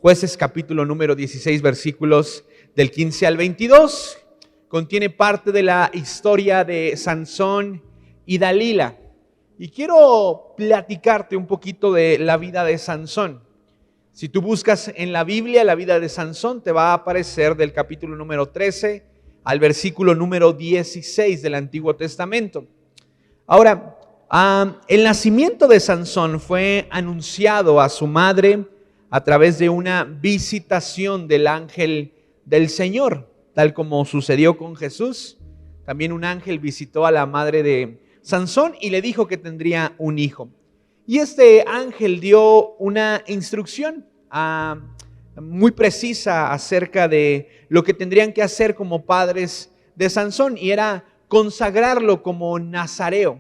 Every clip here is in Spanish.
Jueces capítulo número 16, versículos del 15 al 22. Contiene parte de la historia de Sansón y Dalila. Y quiero platicarte un poquito de la vida de Sansón. Si tú buscas en la Biblia la vida de Sansón, te va a aparecer del capítulo número 13 al versículo número 16 del Antiguo Testamento. Ahora, el nacimiento de Sansón fue anunciado a su madre a través de una visitación del ángel del Señor, tal como sucedió con Jesús. También un ángel visitó a la madre de Sansón y le dijo que tendría un hijo. Y este ángel dio una instrucción muy precisa acerca de lo que tendrían que hacer como padres de Sansón, y era consagrarlo como nazareo.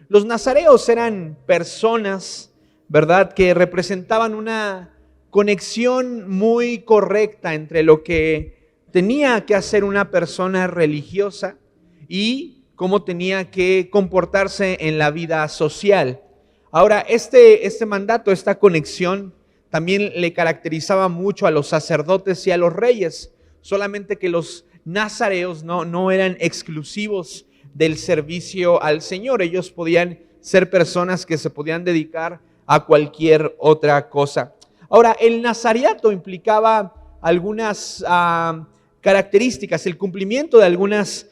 Los nazareos eran personas, ¿verdad?, que representaban una conexión muy correcta entre lo que tenía que hacer una persona religiosa y cómo tenía que comportarse en la vida social. Ahora, este mandato, esta conexión, también le caracterizaba mucho a los sacerdotes y a los reyes, solamente que los nazareos no eran exclusivos del servicio al Señor. Ellos podían ser personas que se podían dedicar a cualquier otra cosa. Ahora, el nazareato implicaba algunas características, el cumplimiento de algunas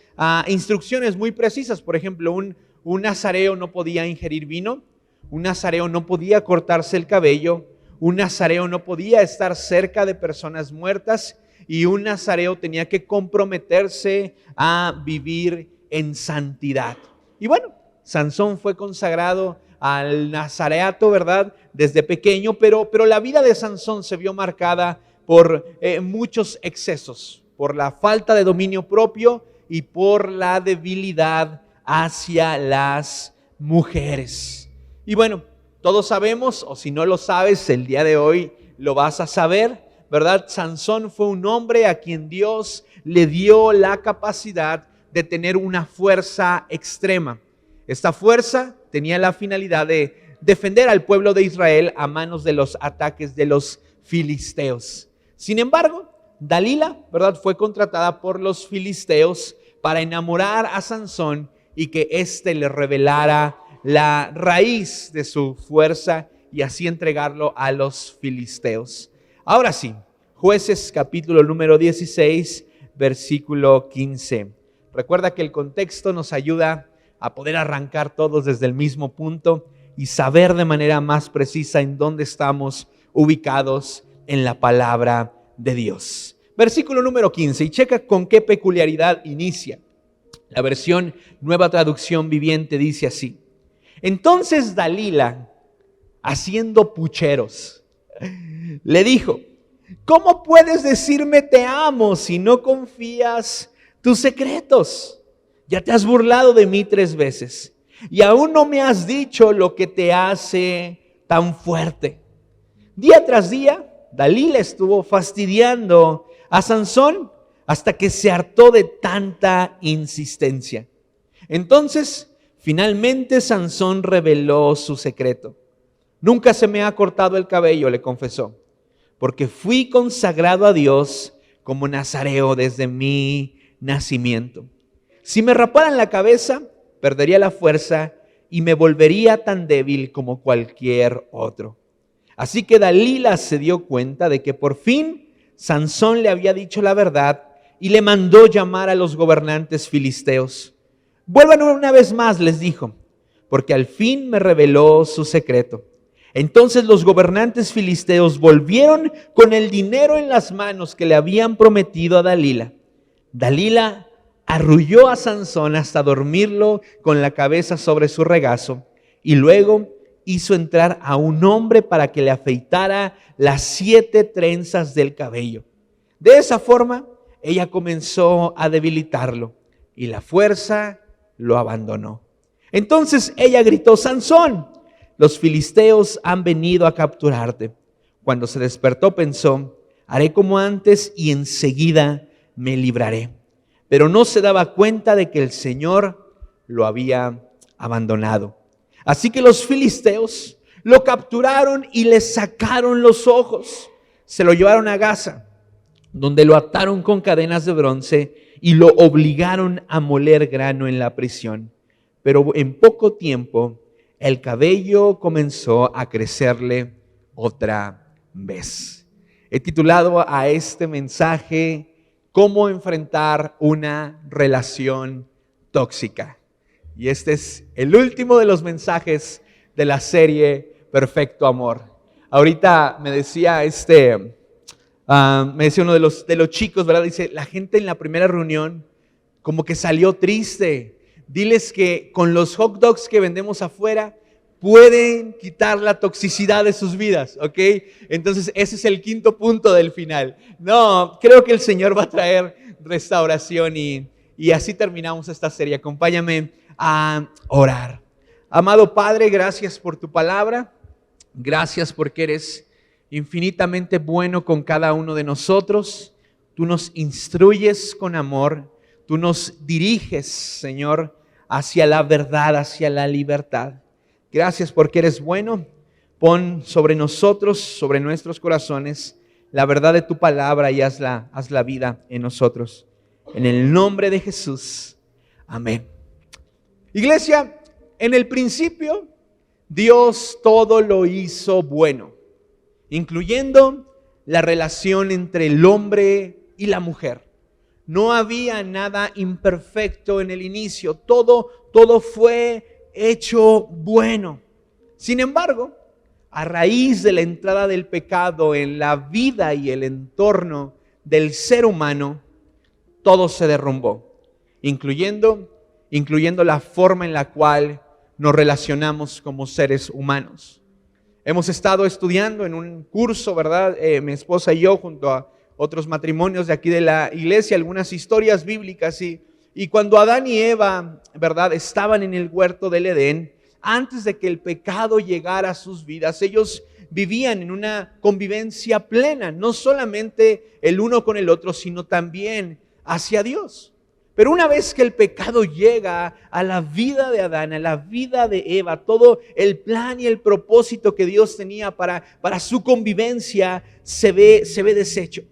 instrucciones muy precisas. Por ejemplo, un nazareo no podía ingerir vino, un nazareo no podía cortarse el cabello, un nazareo no podía estar cerca de personas muertas, y un nazareo tenía que comprometerse a vivir en santidad. Y bueno, Sansón fue consagrado al nazareato, ¿verdad?, desde pequeño, pero la vida de Sansón se vio marcada por muchos excesos, por la falta de dominio propio y por la debilidad hacia las mujeres. Y bueno, todos sabemos, o si no lo sabes, el día de hoy lo vas a saber, ¿verdad? Sansón fue un hombre a quien Dios le dio la capacidad de tener una fuerza extrema. Esta fuerza tenía la finalidad de defender al pueblo de Israel a manos de los ataques de los filisteos. Sin embargo, Dalila, ¿verdad?, fue contratada por los filisteos para enamorar a Sansón y que éste le revelara la raíz de su fuerza y así entregarlo a los filisteos. Ahora sí, Jueces capítulo número 16, versículo 15. Recuerda que el contexto nos ayuda a poder arrancar todos desde el mismo punto y saber de manera más precisa en dónde estamos ubicados en la palabra de Dios. Versículo número 15, y checa con qué peculiaridad inicia. La versión Nueva Traducción Viviente dice así: entonces Dalila, haciendo pucheros, le dijo: ¿cómo puedes decirme te amo si no confías tus secretos? Ya te has burlado de mí 3 veces y aún no me has dicho lo que te hace tan fuerte. Día tras día, Dalila estuvo fastidiando a Sansón hasta que se hartó de tanta insistencia. Entonces, finalmente Sansón reveló su secreto. Nunca se me ha cortado el cabello, le confesó, porque fui consagrado a Dios como nazareo desde mi nacimiento. Si me raparan la cabeza, perdería la fuerza y me volvería tan débil como cualquier otro. Así que Dalila se dio cuenta de que por fin Sansón le había dicho la verdad y le mandó llamar a los gobernantes filisteos. Vuelvan una vez más, les dijo, porque al fin me reveló su secreto. Entonces los gobernantes filisteos volvieron con el dinero en las manos que le habían prometido a Dalila. Dalila arrulló a Sansón hasta dormirlo con la cabeza sobre su regazo y luego hizo entrar a un hombre para que le afeitara las 7 trenzas del cabello. De esa forma, ella comenzó a debilitarlo y la fuerza lo abandonó. Entonces ella gritó: Sansón, los filisteos han venido a capturarte. Cuando se despertó pensó: haré como antes y enseguida me libraré. Pero no se daba cuenta de que el Señor lo había abandonado. Así que los filisteos lo capturaron y le sacaron los ojos. se lo llevaron a Gaza, donde lo ataron con cadenas de bronce y lo obligaron a moler grano en la prisión. Pero en poco tiempo el cabello comenzó a crecerle otra vez. He titulado a este mensaje ¿Cómo enfrentar una relación tóxica? Y este es el último de los mensajes de la serie Perfecto Amor. Ahorita me decía uno de los chicos, ¿verdad? Dice, la gente en la primera reunión como que salió triste. Diles que con los hot dogs que vendemos afuera pueden quitar la toxicidad de sus vidas, ¿ok? Entonces ese es el quinto punto del final. No, creo que el Señor va a traer restauración y así terminamos esta serie. Acompáñame a orar. Amado Padre, gracias por tu palabra. Gracias porque eres infinitamente bueno con cada uno de nosotros. Tú nos instruyes con amor. Tú nos diriges, Señor, hacia la verdad, hacia la libertad. Gracias porque eres bueno. Pon sobre nosotros, sobre nuestros corazones, la verdad de tu palabra y haz la vida en nosotros. En el nombre de Jesús. Amén. Iglesia, en el principio, Dios todo lo hizo bueno, incluyendo la relación entre el hombre y la mujer. No había nada imperfecto en el inicio, todo fue hecho bueno. Sin embargo, a raíz de la entrada del pecado en la vida y el entorno del ser humano, todo se derrumbó, incluyendo la forma en la cual nos relacionamos como seres humanos. Hemos estado estudiando en un curso, ¿verdad? Mi esposa y yo, junto a otros matrimonios de aquí de la iglesia, algunas historias bíblicas. Y cuando Adán y Eva, ¿verdad?, estaban en el huerto del Edén, antes de que el pecado llegara a sus vidas, ellos vivían en una convivencia plena, no solamente el uno con el otro, sino también hacia Dios. Pero una vez que el pecado llega a la vida de Adán, a la vida de Eva, todo el plan y el propósito que Dios tenía para su convivencia se ve deshecho.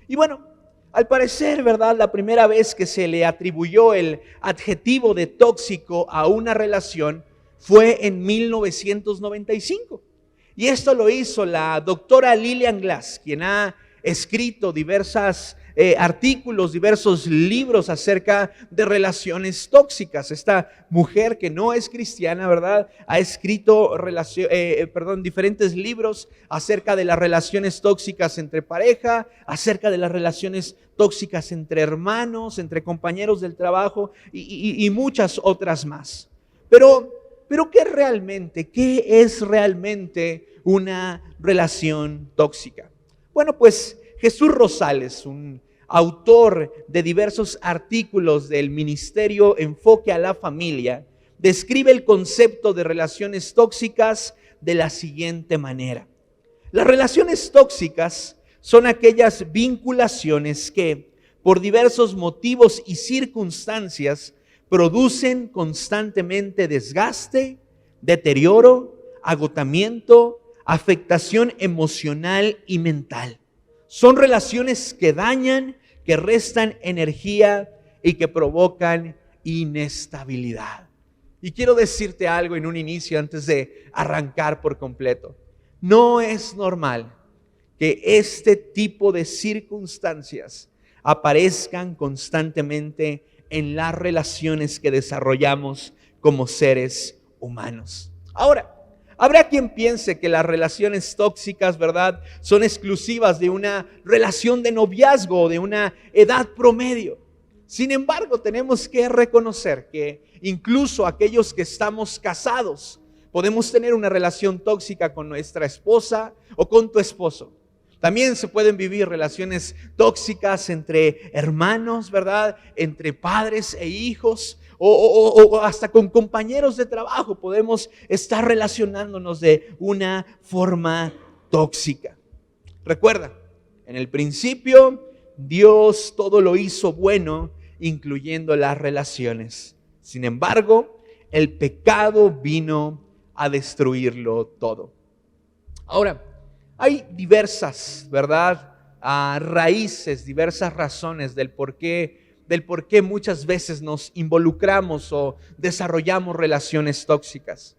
Y bueno, al parecer, ¿verdad?, la primera vez que se le atribuyó el adjetivo de tóxico a una relación fue en 1995. Y esto lo hizo la doctora Lillian Glass, quien ha escrito diversos artículos, diversos libros acerca de relaciones tóxicas. Esta mujer que no es cristiana, ¿verdad?, ha escrito diferentes libros acerca de las relaciones tóxicas entre pareja, acerca de las relaciones tóxicas entre hermanos, entre compañeros del trabajo y muchas otras más. Pero ¿qué es realmente una relación tóxica? Bueno, pues Jesús Rosales, un autor de diversos artículos del Ministerio Enfoque a la Familia, describe el concepto de relaciones tóxicas de la siguiente manera. Las relaciones tóxicas son aquellas vinculaciones que, por diversos motivos y circunstancias, producen constantemente desgaste, deterioro, agotamiento, afectación emocional y mental. Son relaciones que dañan, que restan energía y que provocan inestabilidad. Y quiero decirte algo en un inicio antes de arrancar por completo. No es normal que este tipo de circunstancias aparezcan constantemente en las relaciones que desarrollamos como seres humanos. Ahora, habrá quien piense que las relaciones tóxicas, ¿verdad?, son exclusivas de una relación de noviazgo o de una edad promedio. Sin embargo, tenemos que reconocer que incluso aquellos que estamos casados podemos tener una relación tóxica con nuestra esposa o con tu esposo. También se pueden vivir relaciones tóxicas entre hermanos, ¿verdad?, entre padres e hijos. O hasta con compañeros de trabajo podemos estar relacionándonos de una forma tóxica. Recuerda, en el principio Dios todo lo hizo bueno, incluyendo las relaciones. Sin embargo, el pecado vino a destruirlo todo. Ahora, Hay diversas, ¿verdad? Raíces, diversas razones del por qué muchas veces nos involucramos o desarrollamos relaciones tóxicas.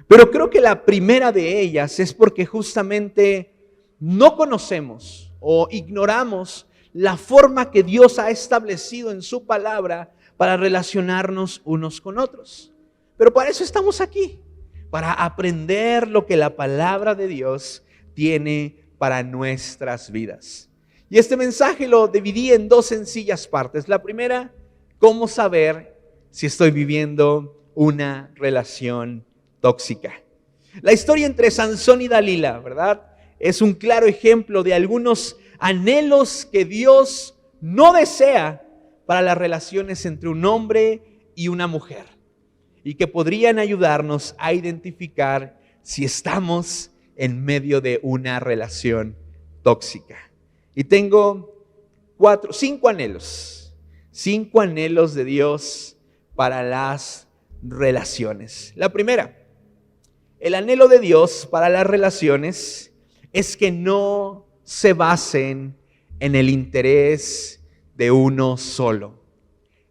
Pero creo que la primera de ellas es porque justamente no conocemos o ignoramos la forma que Dios ha establecido en su palabra para relacionarnos unos con otros. Pero para eso estamos aquí, para aprender lo que la palabra de Dios tiene para nuestras vidas. Y este mensaje lo dividí en dos sencillas partes. La primera, cómo saber si estoy viviendo una relación tóxica. La historia entre Sansón y Dalila, ¿verdad? Es un claro ejemplo de algunos anhelos que Dios no desea para las relaciones entre un hombre y una mujer, y que podrían ayudarnos a identificar si estamos en medio de una relación tóxica. Y tengo 5 anhelos de Dios para las relaciones. La primera, el anhelo de Dios para las relaciones es que no se basen en el interés de uno solo.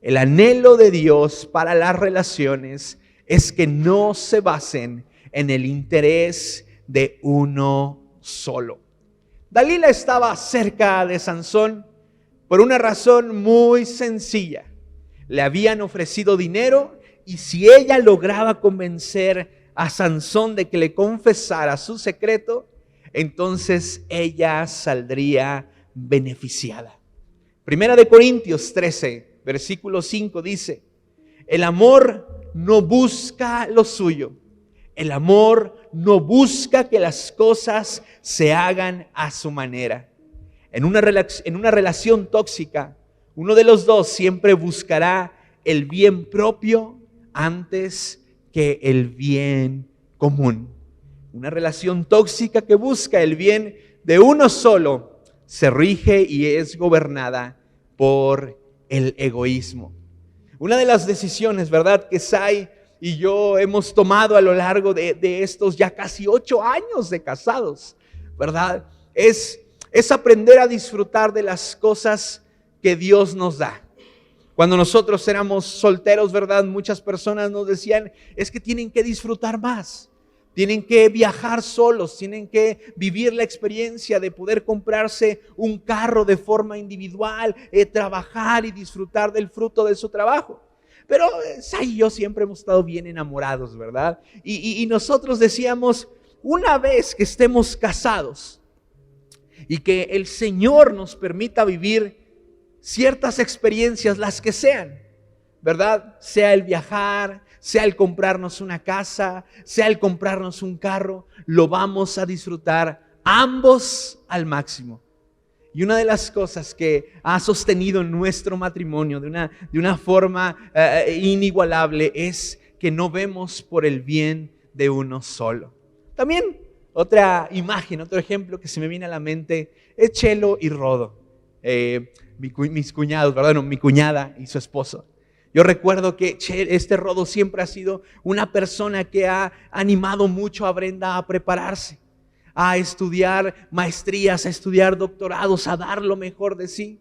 El anhelo de Dios para las relaciones es que no se basen en el interés de uno solo. Dalila estaba cerca de Sansón por una razón muy sencilla. Le habían ofrecido dinero y si ella lograba convencer a Sansón de que le confesara su secreto, entonces ella saldría beneficiada. Primera de Corintios 13, versículo 5 dice: el amor no busca lo suyo. El amor no busca que las cosas se hagan a su manera. En una relación tóxica, uno de los dos siempre buscará el bien propio antes que el bien común. Una relación tóxica que busca el bien de uno solo se rige y es gobernada por el egoísmo. Una de las decisiones, ¿verdad?, que Sai y yo hemos tomado a lo largo de estos ya casi 8 años de casados, ¿verdad?, es aprender a disfrutar de las cosas que Dios nos da. Cuando nosotros éramos solteros, ¿verdad?, muchas personas nos decían, es que tienen que disfrutar más. Tienen que viajar solos, tienen que vivir la experiencia de poder comprarse un carro de forma individual, trabajar y disfrutar del fruto de su trabajo. Pero Sai y yo siempre hemos estado bien enamorados, ¿verdad? Y nosotros decíamos, una vez que estemos casados y que el Señor nos permita vivir ciertas experiencias, las que sean, ¿verdad? Sea el viajar, sea el comprarnos una casa, sea el comprarnos un carro, lo vamos a disfrutar ambos al máximo. Y una de las cosas que ha sostenido nuestro matrimonio de una forma inigualable es que no vemos por el bien de uno solo. También otra imagen, otro ejemplo que se me viene a la mente es Chelo y Rodo, mis cuñados, ¿verdad? No, mi cuñada y su esposo. Yo recuerdo que Rodo siempre ha sido una persona que ha animado mucho a Brenda a prepararse, a estudiar maestrías, a estudiar doctorados, a dar lo mejor de sí,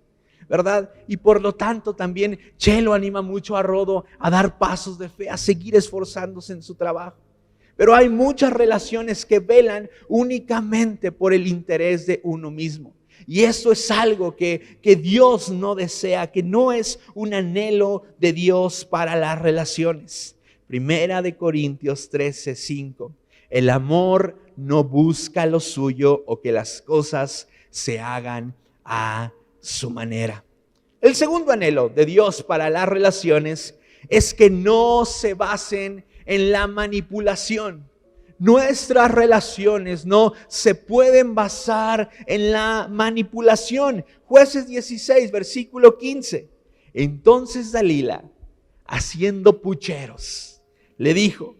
¿verdad? Y por lo tanto también Chelo anima mucho a Rodo a dar pasos de fe, a seguir esforzándose en su trabajo. Pero hay muchas relaciones que velan únicamente por el interés de uno mismo. Y eso es algo que Dios no desea, que no es un anhelo de Dios para las relaciones. Primera de Corintios 13, 5. El amor no busca lo suyo o que las cosas se hagan a su manera. El segundo anhelo de Dios para las relaciones es que no se basen en la manipulación. Nuestras relaciones no se pueden basar en la manipulación. Jueces 16, versículo 15. Entonces Dalila, haciendo pucheros, le dijo: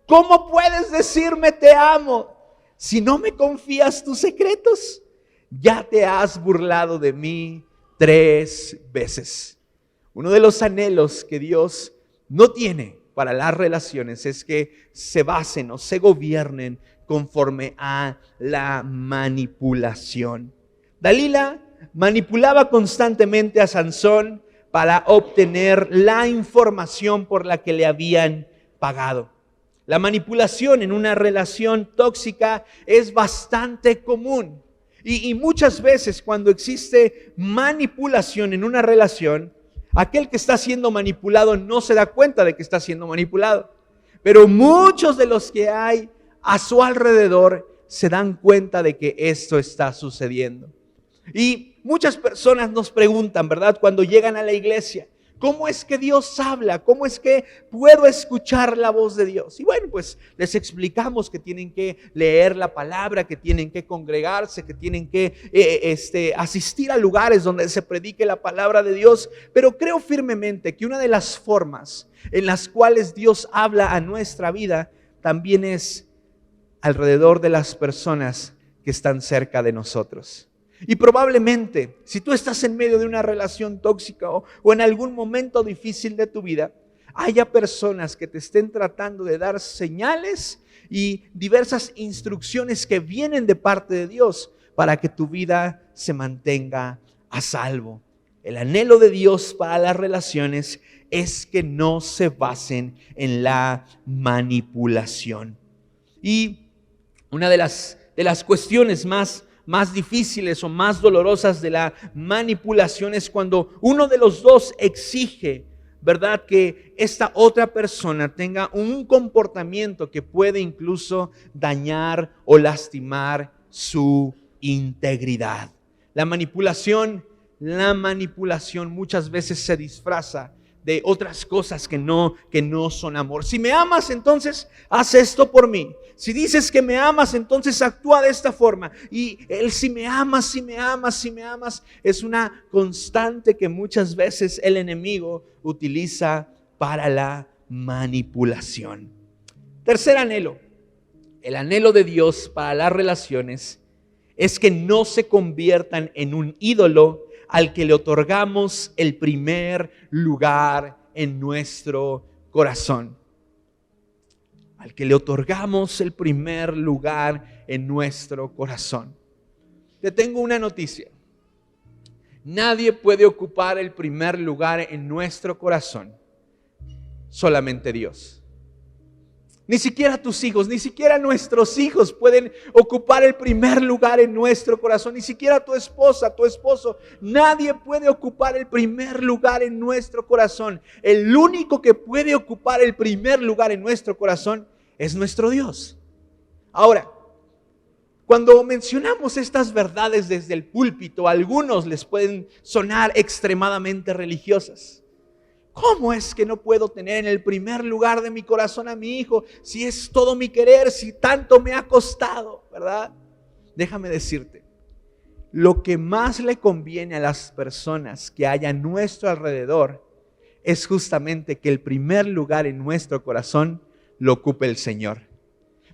¿cómo puedes decirme te amo si no me confías tus secretos? Ya te has burlado de mí 3 veces. Uno de los anhelos que Dios no tiene para las relaciones es que se basen o se gobiernen conforme a la manipulación. Dalila manipulaba constantemente a Sansón para obtener la información por la que le habían pagado. La manipulación en una relación tóxica es bastante común. Y muchas veces cuando existe manipulación en una relación, aquel que está siendo manipulado no se da cuenta de que está siendo manipulado. Pero muchos de los que hay a su alrededor se dan cuenta de que esto está sucediendo. Y muchas personas nos preguntan, ¿verdad? Cuando llegan a la iglesia, ¿cómo es que Dios habla? ¿Cómo es que puedo escuchar la voz de Dios? Y bueno, pues les explicamos que tienen que leer la palabra, que tienen que congregarse, que tienen que asistir a lugares donde se predique la palabra de Dios. Pero creo firmemente que una de las formas en las cuales Dios habla a nuestra vida también es alrededor de las personas que están cerca de nosotros. Y probablemente, si tú estás en medio de una relación tóxica o en algún momento difícil de tu vida, haya personas que te estén tratando de dar señales y diversas instrucciones que vienen de parte de Dios para que tu vida se mantenga a salvo. El anhelo de Dios para las relaciones es que no se basen en la manipulación. Y una de las cuestiones más difíciles o más dolorosas de la manipulación es cuando uno de los dos exige, ¿verdad?, que esta otra persona tenga un comportamiento que puede incluso dañar o lastimar su integridad. La manipulación muchas veces se disfraza de otras cosas que no son amor. Si me amas, entonces haz esto por mí. Si dices que me amas, entonces actúa de esta forma. Y el si me amas, es una constante que muchas veces el enemigo utiliza para la manipulación. Tercer anhelo. El anhelo de Dios para las relaciones es que no se conviertan en un ídolo al que le otorgamos el primer lugar en nuestro corazón. Al que le otorgamos el primer lugar en nuestro corazón. Te tengo una noticia. Nadie puede ocupar el primer lugar en nuestro corazón. Solamente Dios. Ni siquiera tus hijos, ni siquiera nuestros hijos pueden ocupar el primer lugar en nuestro corazón. Ni siquiera tu esposa, tu esposo. Nadie puede ocupar el primer lugar en nuestro corazón. El único que puede ocupar el primer lugar en nuestro corazón es nuestro Dios. Ahora, cuando mencionamos estas verdades desde el púlpito, a algunos les pueden sonar extremadamente religiosas. ¿Cómo es que no puedo tener en el primer lugar de mi corazón a mi hijo si es todo mi querer, si tanto me ha costado, ¿verdad? Déjame decirte, lo que más le conviene a las personas que hay a nuestro alrededor es justamente que el primer lugar en nuestro corazón lo ocupe el Señor.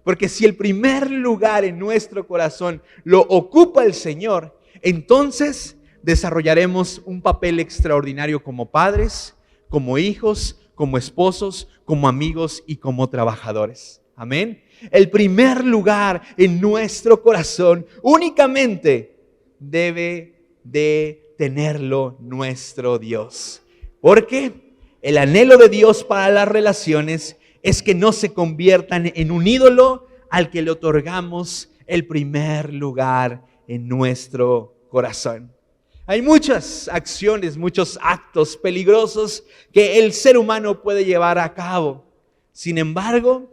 Porque si el primer lugar en nuestro corazón lo ocupa el Señor, entonces desarrollaremos un papel extraordinario como padres, como hijos, como esposos, como amigos y como trabajadores. Amén. El primer lugar en nuestro corazón únicamente debe de tenerlo nuestro Dios. Porque el anhelo de Dios para las relaciones es que no se conviertan en un ídolo al que le otorgamos el primer lugar en nuestro corazón. Hay muchas acciones, muchos actos peligrosos que el ser humano puede llevar a cabo. Sin embargo,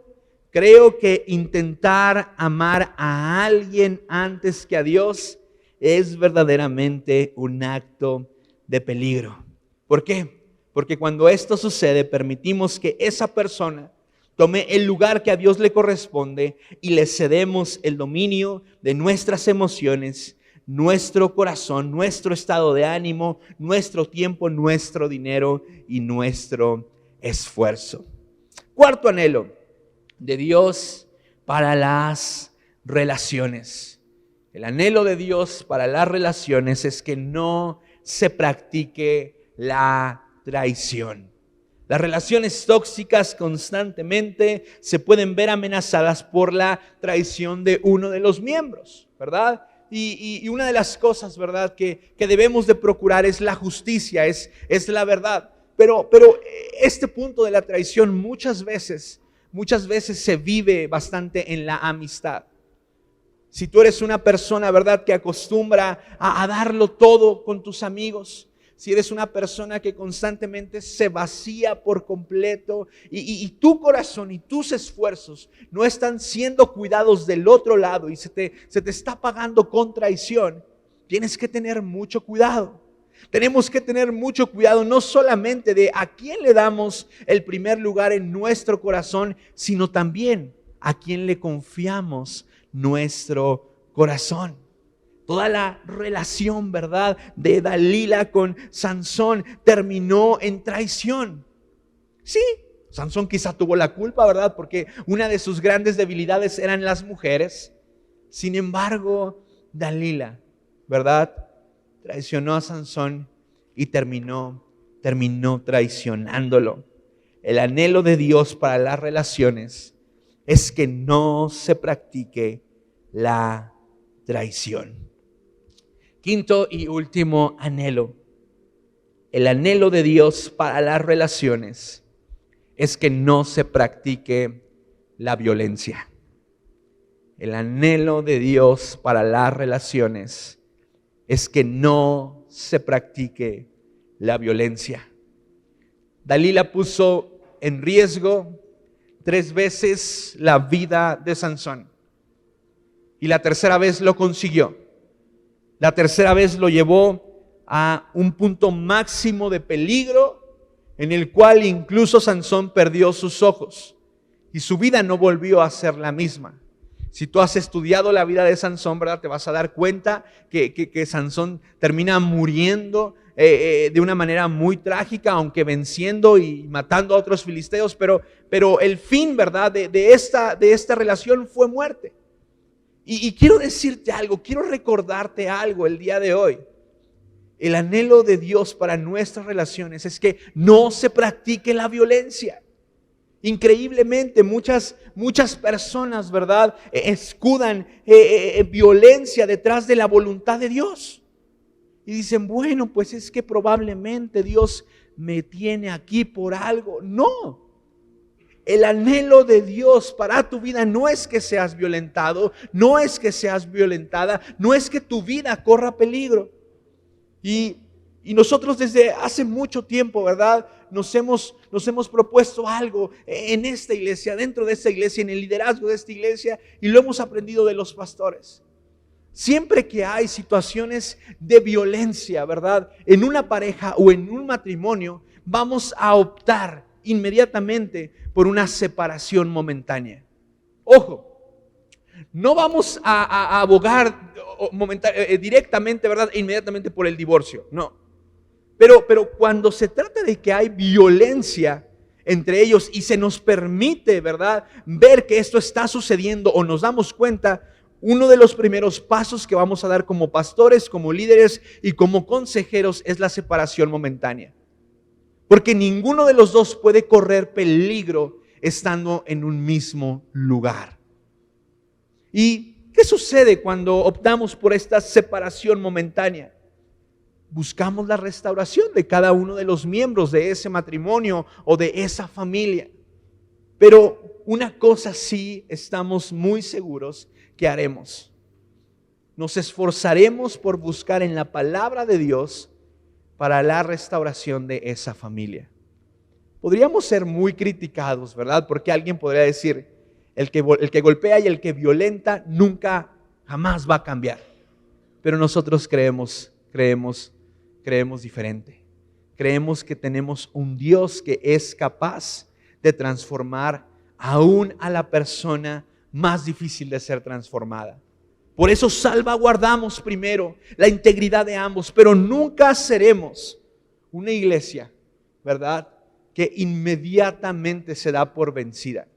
creo que intentar amar a alguien antes que a Dios es verdaderamente un acto de peligro. ¿Por qué? Porque cuando esto sucede, permitimos que esa persona tome el lugar que a Dios le corresponde y le cedemos el dominio de nuestras emociones, nuestro corazón, nuestro estado de ánimo, nuestro tiempo, nuestro dinero y nuestro esfuerzo. Cuarto anhelo de Dios para las relaciones. El anhelo de Dios para las relaciones es que no se practique la traición. Las relaciones tóxicas constantemente se pueden ver amenazadas por la traición de uno de los miembros, ¿verdad? Y una de las cosas, ¿verdad?, que debemos de procurar es la justicia, es la verdad. Pero este punto de la traición muchas veces se vive bastante en la amistad. Si tú eres una persona, ¿verdad?, que acostumbra a darlo todo con tus amigos, si eres una persona que constantemente se vacía por completo y tu corazón y tus esfuerzos no están siendo cuidados del otro lado y se te está pagando con traición, tienes que tener mucho cuidado. Tenemos que tener mucho cuidado no solamente de a quién le damos el primer lugar en nuestro corazón, sino también a quién le confiamos nuestro corazón. Toda la relación, ¿verdad?, de Dalila con Sansón terminó en traición. Sí, Sansón quizá tuvo la culpa, ¿verdad?, porque una de sus grandes debilidades eran las mujeres. Sin embargo, Dalila, ¿verdad?, traicionó a Sansón y terminó traicionándolo. El anhelo de Dios para las relaciones es que no se practique la traición. Quinto y último anhelo. El anhelo de Dios para las relaciones es que no se practique la violencia. El anhelo de Dios para las relaciones es que no se practique la violencia. Dalila puso en riesgo 3 veces la vida de Sansón. Y la tercera vez lo consiguió. La tercera vez lo llevó a un punto máximo de peligro en el cual incluso Sansón perdió sus ojos y su vida no volvió a ser la misma. Si tú has estudiado la vida de Sansón, ¿verdad?, te vas a dar cuenta que Sansón termina muriendo de una manera muy trágica, aunque venciendo y matando a otros filisteos, pero el fin, ¿verdad?, de esta relación fue muerte. Y quiero decirte algo, quiero recordarte algo el día de hoy. El anhelo de Dios para nuestras relaciones es que no se practique la violencia. Increíblemente muchas personas, ¿verdad?, escudan violencia detrás de la voluntad de Dios. Y dicen, bueno, pues es que probablemente Dios me tiene aquí por algo. No. El anhelo de Dios para tu vida no es que seas violentado, no es que seas violentada, no es que tu vida corra peligro. Y nosotros desde hace mucho tiempo, ¿verdad?, nos hemos propuesto algo en esta iglesia, dentro de esta iglesia, en el liderazgo de esta iglesia, y lo hemos aprendido de los pastores. Siempre que hay situaciones de violencia, ¿verdad?, en una pareja o en un matrimonio, vamos a optar inmediatamente por una separación momentánea. Ojo, no vamos a abogar directamente, ¿verdad?, inmediatamente por el divorcio, no. Pero cuando se trata de que hay violencia entre ellos y se nos permite, ¿verdad?, ver que esto está sucediendo o nos damos cuenta, uno de los primeros pasos que vamos a dar como pastores, como líderes y como consejeros es la separación momentánea. Porque ninguno de los dos puede correr peligro estando en un mismo lugar. ¿Y qué sucede cuando optamos por esta separación momentánea? Buscamos la restauración de cada uno de los miembros de ese matrimonio o de esa familia. Pero una cosa sí estamos muy seguros que haremos. Nos esforzaremos por buscar en la palabra de Dios para la restauración de esa familia. Podríamos ser muy criticados, ¿verdad? Porque alguien podría decir, el que golpea y el que violenta nunca, jamás va a cambiar. Pero nosotros creemos diferente. Creemos que tenemos un Dios que es capaz de transformar aún a la persona más difícil de ser transformada. Por eso salvaguardamos primero la integridad de ambos, pero nunca seremos una iglesia, ¿verdad?, que inmediatamente se da por vencida.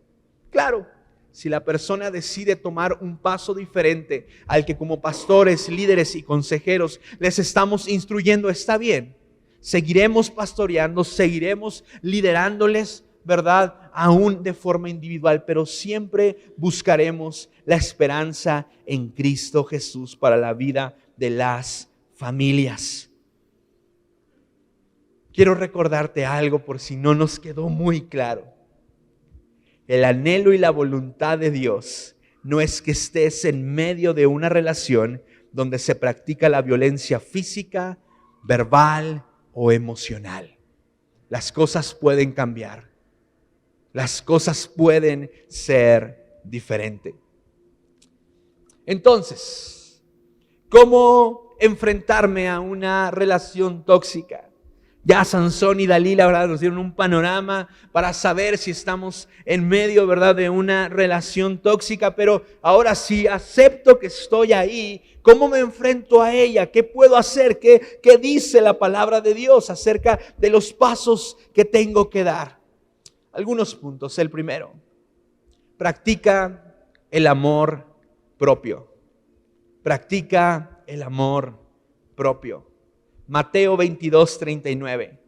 Claro, si la persona decide tomar un paso diferente al que como pastores, líderes y consejeros les estamos instruyendo, está bien. Seguiremos pastoreando, seguiremos liderándoles, ¿verdad? Aún de forma individual, pero siempre buscaremos la esperanza en Cristo Jesús para la vida de las familias. Quiero recordarte algo por si no nos quedó muy claro. El anhelo y la voluntad de Dios no es que estés en medio de una relación donde se practica la violencia física, verbal o emocional. Las cosas pueden cambiar. Las cosas pueden ser diferentes. Entonces, ¿cómo enfrentarme a una relación tóxica? Ya Sansón y Dalila, ¿verdad?, nos dieron un panorama para saber si estamos en medio, ¿verdad?, de una relación tóxica. Pero ahora sí, acepto que estoy ahí. ¿Cómo me enfrento a ella? ¿Qué puedo hacer? ¿Qué dice la palabra de Dios acerca de los pasos que tengo que dar? Algunos puntos. El primero, practica el amor propio. Practica el amor propio. Mateo 22:39.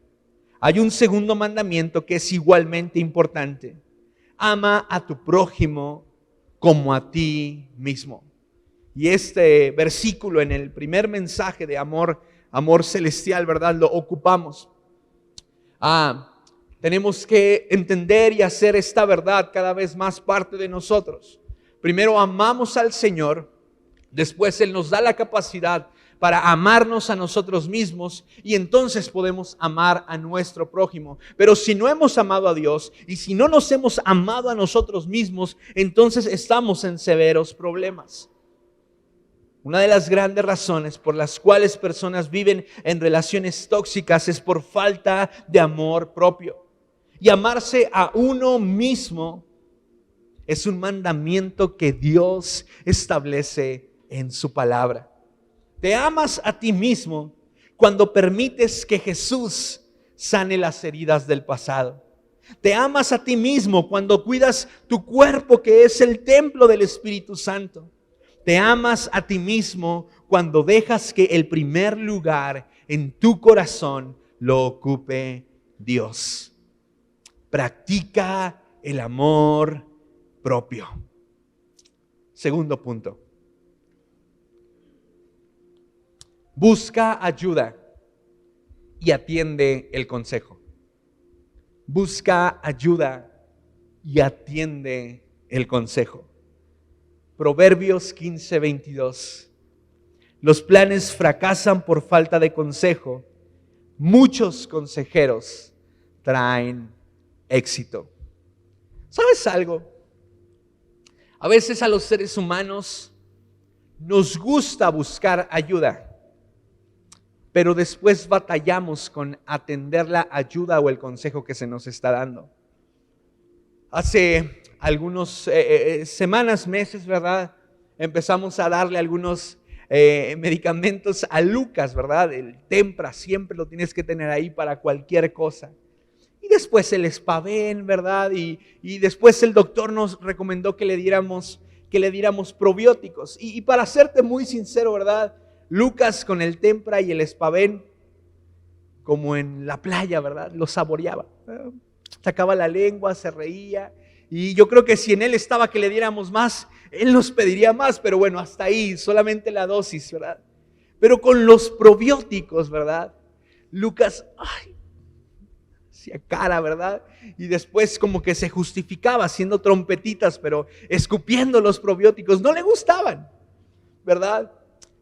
Hay un segundo mandamiento que es igualmente importante. Ama a tu prójimo como a ti mismo. Y este versículo en el primer mensaje de amor celestial, ¿verdad?, lo ocupamos. Tenemos que entender y hacer esta verdad cada vez más parte de nosotros. Primero amamos al Señor, después Él nos da la capacidad para amarnos a nosotros mismos y entonces podemos amar a nuestro prójimo. Pero si no hemos amado a Dios y si no nos hemos amado a nosotros mismos, entonces estamos en severos problemas. Una de las grandes razones por las cuales personas viven en relaciones tóxicas es por falta de amor propio. Y amarse a uno mismo es un mandamiento que Dios establece en su palabra. Te amas a ti mismo cuando permites que Jesús sane las heridas del pasado. Te amas a ti mismo cuando cuidas tu cuerpo, que es el templo del Espíritu Santo. Te amas a ti mismo cuando dejas que el primer lugar en tu corazón lo ocupe Dios. Practica el amor propio. Segundo punto. Busca ayuda y atiende el consejo. Busca ayuda y atiende el consejo. Proverbios 15:22. Los planes fracasan por falta de consejo. Muchos consejeros traen éxito. ¿Sabes algo? A veces a los seres humanos nos gusta buscar ayuda, pero después batallamos con atender la ayuda o el consejo que se nos está dando. Hace algunas semanas, meses, ¿verdad?, empezamos a darle algunos medicamentos a Lucas, ¿verdad? El Tempra, siempre lo tienes que tener ahí para cualquier cosa. Y después el Spaven, ¿verdad? Y después el doctor nos recomendó que le diéramos probióticos. Y para serte muy sincero, ¿verdad?, Lucas con el Tempra y el Spaven, como en la playa, ¿verdad?, lo saboreaba. Sacaba la lengua, se reía. Y yo creo que si en él estaba que le diéramos más, él nos pediría más. Pero bueno, hasta ahí, solamente la dosis, ¿verdad? Pero con los probióticos, ¿verdad?, Lucas, hacía cara, ¿verdad? Y después como que se justificaba haciendo trompetitas, pero escupiendo los probióticos. No le gustaban, ¿verdad?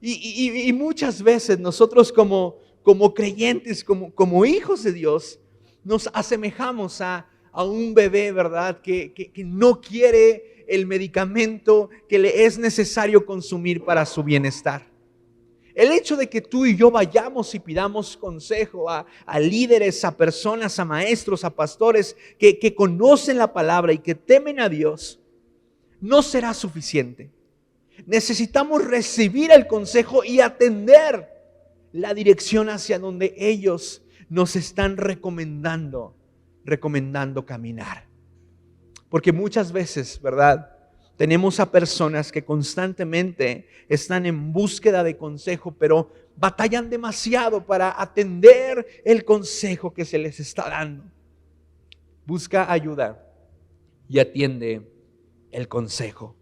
Y muchas veces nosotros como creyentes, como hijos de Dios, nos asemejamos a un bebé, ¿verdad?, que no quiere el medicamento que le es necesario consumir para su bienestar. El hecho de que tú y yo vayamos y pidamos consejo a líderes, a personas, a maestros, a pastores que conocen la palabra y que temen a Dios, no será suficiente. Necesitamos recibir el consejo y atender la dirección hacia donde ellos nos están recomendando caminar. Porque muchas veces, ¿verdad?, tenemos a personas que constantemente están en búsqueda de consejo, pero batallan demasiado para atender el consejo que se les está dando. Busca ayuda y atiende el consejo.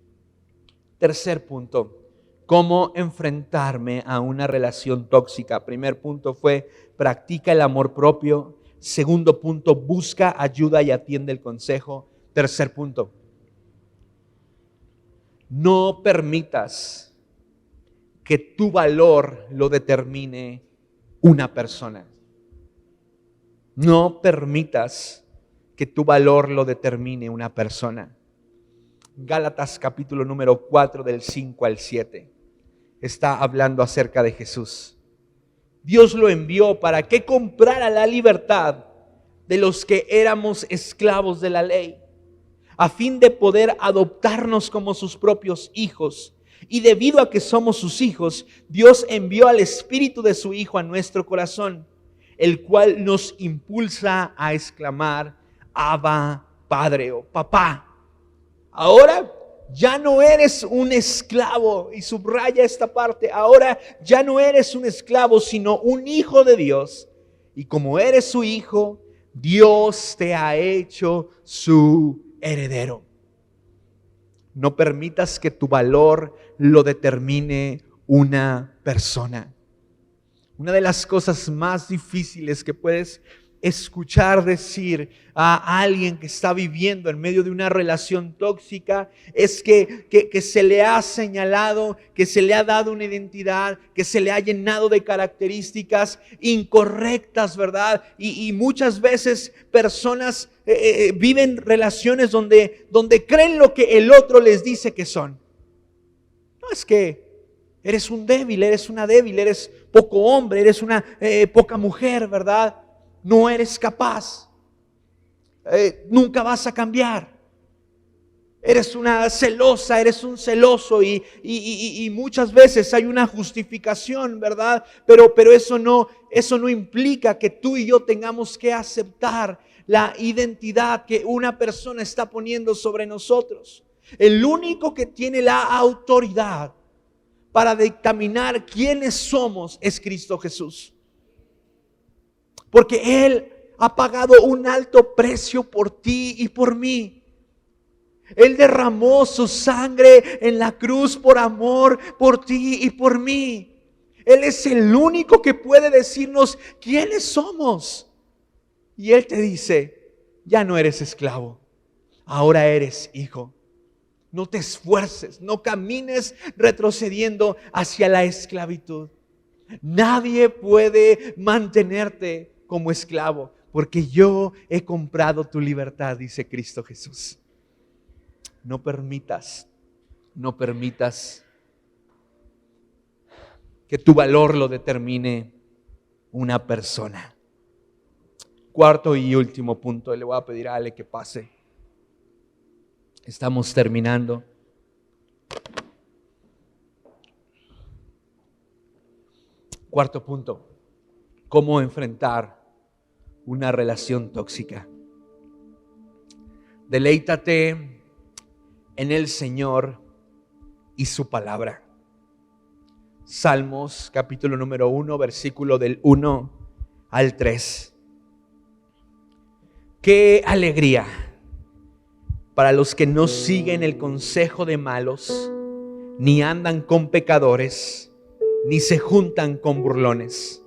Tercer punto, ¿cómo enfrentarme a una relación tóxica? Primer punto fue, practica el amor propio. Segundo punto, busca ayuda y atiende el consejo. Tercer punto, no permitas que tu valor lo determine una persona. No permitas que tu valor lo determine una persona. Gálatas capítulo número 4 del 5 al 7 está hablando acerca de Jesús. Dios lo envió para que comprara la libertad de los que éramos esclavos de la ley, a fin de poder adoptarnos como sus propios hijos. Y debido a que somos sus hijos, Dios envió al Espíritu de su Hijo a nuestro corazón, el cual nos impulsa a exclamar, Abba, Padre o Papá. Ahora ya no eres un esclavo, y subraya esta parte, ahora ya no eres un esclavo, sino un hijo de Dios. Y como eres su hijo, Dios te ha hecho su heredero. No permitas que tu valor lo determine una persona. Una de las cosas más difíciles que puedes escuchar decir a alguien que está viviendo en medio de una relación tóxica es que se le ha señalado, que se le ha dado una identidad, que se le ha llenado de características incorrectas, ¿verdad? Y muchas veces personas viven relaciones donde creen lo que el otro les dice que son. No, es que eres un débil, eres una débil, eres poco hombre, eres una poca mujer, ¿verdad? No eres capaz, nunca vas a cambiar, eres una celosa, eres un celoso y muchas veces hay una justificación, ¿verdad? Pero eso no implica que tú y yo tengamos que aceptar la identidad que una persona está poniendo sobre nosotros. El único que tiene la autoridad para dictaminar quiénes somos es Cristo Jesús. Porque Él ha pagado un alto precio por ti y por mí. Él derramó su sangre en la cruz por amor por ti y por mí. Él es el único que puede decirnos quiénes somos. Y Él te dice, ya no eres esclavo, ahora eres hijo. No te esfuerces, no camines retrocediendo hacia la esclavitud. Nadie puede mantenerte como esclavo, porque yo he comprado tu libertad, dice Cristo Jesús. No permitas que tu valor lo determine una persona. Cuarto y último punto, le voy a pedir a Ale que pase. Estamos terminando. Cuarto punto, ¿cómo enfrentar una relación tóxica? Deleítate en el Señor y su palabra. Salmos capítulo número 1, versículo del 1 al 3. ¡Qué alegría para los que no siguen el consejo de malos, ni andan con pecadores, ni se juntan con burlones,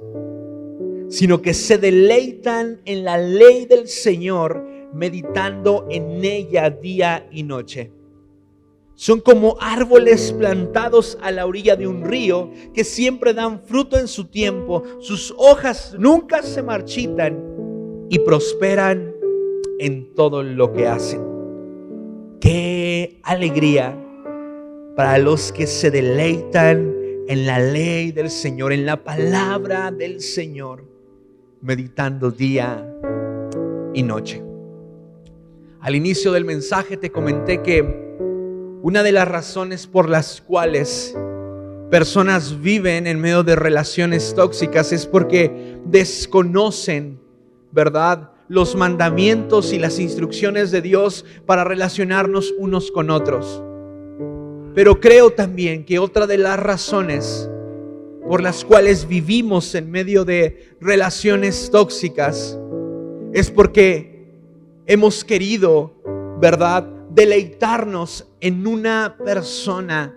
sino que se deleitan en la ley del Señor, meditando en ella día y noche. Son como árboles plantados a la orilla de un río, que siempre dan fruto en su tiempo, sus hojas nunca se marchitan y prosperan en todo lo que hacen. ¡Qué alegría para los que se deleitan en la ley del Señor, en la palabra del Señor, meditando día y noche! Al inicio del mensaje te comenté que una de las razones por las cuales personas viven en medio de relaciones tóxicas es porque desconocen, ¿verdad?, los mandamientos y las instrucciones de Dios para relacionarnos unos con otros. Pero creo también que otra de las razones por las cuales vivimos en medio de relaciones tóxicas es porque hemos querido, ¿verdad?, deleitarnos en una persona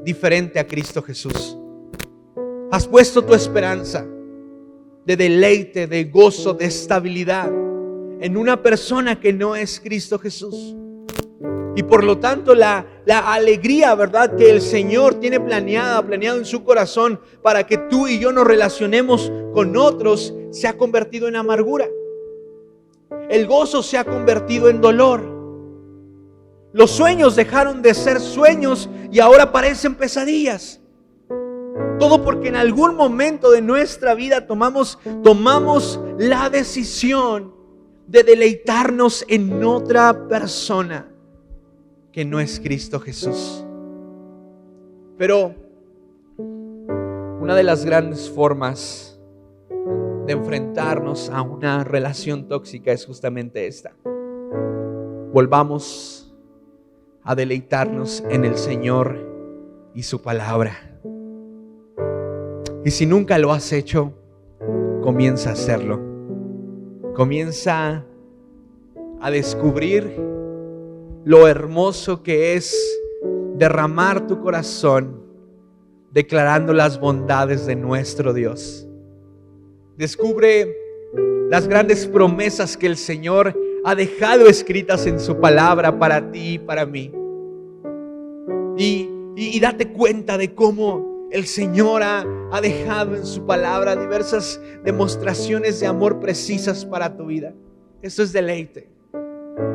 diferente a Cristo Jesús. Has puesto tu esperanza de deleite, de gozo, de estabilidad en una persona que no es Cristo Jesús. Y por lo tanto la alegría, ¿verdad?, que el Señor tiene planeado en su corazón para que tú y yo nos relacionemos con otros, se ha convertido en amargura. El gozo se ha convertido en dolor. Los sueños dejaron de ser sueños y ahora parecen pesadillas. Todo porque en algún momento de nuestra vida tomamos la decisión de deleitarnos en otra persona que no es Cristo Jesús. Pero una de las grandes formas de enfrentarnos a una relación tóxica es justamente esta: volvamos a deleitarnos en el Señor y su palabra. Y si nunca lo has hecho, comienza a hacerlo. Comienza a descubrir lo hermoso que es derramar tu corazón declarando las bondades de nuestro Dios. Descubre las grandes promesas que el Señor ha dejado escritas en su palabra para ti y para mí. Y date cuenta de cómo el Señor ha dejado en su palabra diversas demostraciones de amor precisas para tu vida. Esto es deleite.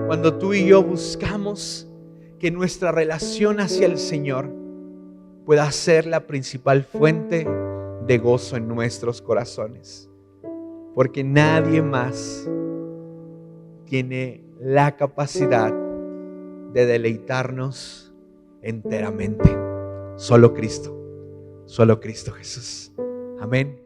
Cuando tú y yo buscamos que nuestra relación hacia el Señor pueda ser la principal fuente de gozo en nuestros corazones. Porque nadie más tiene la capacidad de deleitarnos enteramente. Solo Cristo Jesús. Amén.